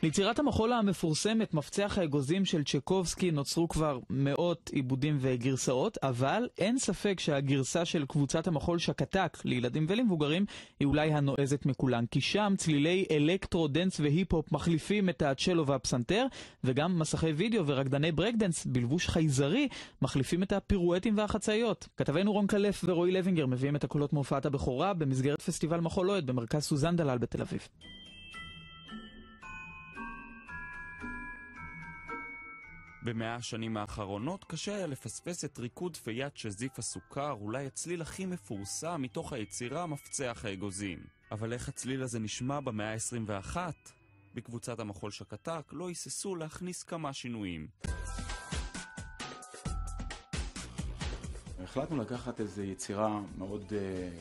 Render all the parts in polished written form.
ליצירת המחול המפורסמת, מפצח האגוזים של צ'קובסקי, נוצרו כבר מאות עיבודים וגרסאות, אבל אין ספק שהגרסה של קבוצת המחול שקטק לילדים ולמבוגרים היא אולי הנועזת מכולן, כי שם צלילי אלקטרו, דנס והיפ-הופ מחליפים את הצ'לו והפסנתר, וגם מסכי וידאו ורקדני ברקדנס בלבוש חייזרי מחליפים את הפירואטים והחצאיות. כתבנו רון קלף ורועי לוינגר מביאים את הקולות מהופעת הבכורה במסגרת פסטיבל מחול אוהד במרכז סוזן דלל בתל אביב. במאה השנים האחרונות קשה היה לפספס את ריקוד פיית שזיף הסוכר, אולי הצליל הכי מפורסם מתוך היצירה מפצח האגוזים. אבל איך הצליל הזה נשמע במאה ה-21? בקבוצת המחול שקטק לא היססו להכניס כמה שינויים. החלטנו לקחת איזו יצירה מאוד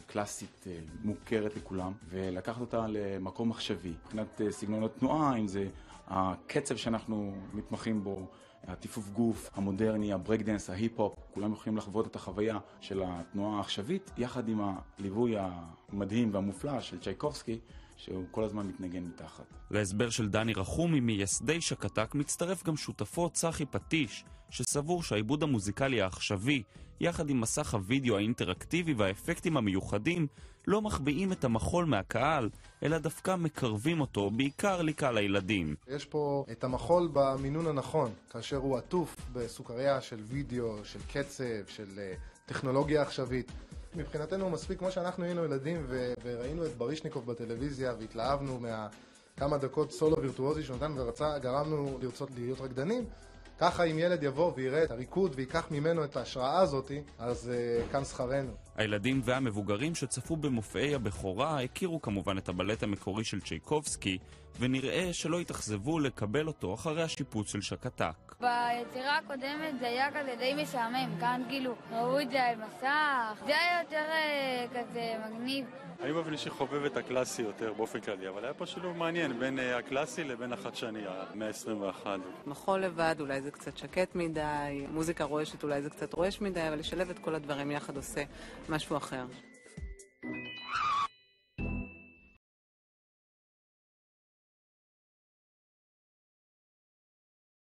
קלאסית, מוכרת לכולם, ולקחת אותה למקום מחשבי. מבחינת סגנון התנועה, אם זה הקצב שאנחנו מתמחים בו, הטיפוף גוף, המודרני, הברקדנס, ההיפ-הופ, כולם יכולים לחוות את החוויה של התנועה העכשווית, יחד עם הליווי המדהים והמופלא של צ'ייקובסקי, שהוא כל הזמן מתנגן מתחת. להסבר של דני רחומי מייסדי שקטק מצטרף גם שותפו צחי פטיש, שסבור שהעיבוד המוזיקלי העכשווי, יחד עם מסך הוידאו האינטראקטיבי והאפקטים המיוחדים, לא מחביאים את המחול מהקהל, אלא דווקא מקרבים אותו, בעיקר לקהל הילדים. יש פה את המחול במינון הנכון, כאשר הוא עטוף בסוכריה של וידאו, של קצב, של טכנולוגיה עכשווית. מבחינתנו מספיק כמו שאנחנו היינו ילדים וראינו את ברישניקוב בטלוויזיה והתלהבנו מכמה דקות סולו וירטואוזי שנתן גרמנו לרצות להיות רקדנים. ככה אם ילד יבוא ויראה את הריקוד ויקח ממנו את ההשראה הזאת, אז כאן שכרנו. הילדים והמבוגרים שצפו במופעי הבכורה הכירו כמובן את הבלט המקורי של צ'ייקובסקי, ונראה שלא התאכזבו לקבל אותו אחרי השיפוץ של שקטק. ביצירה הקודמת זה היה כזה די משעמם, כאן כאילו ראו את זה על מסך, זה היה יותר כזה מגניב. אני באופן אישי חובב את הקלאסי יותר באופן כללי, אבל היה פה שילוב מעניין בין הקלאסי לבין החדשני, המאה ה-21. מחול לבד אולי זה קצת שקט מדי, מוזיקה רועשת אולי זה קצת רועש מדי, אבל לשלב את כל הדברים יחד עושה משהו אחר.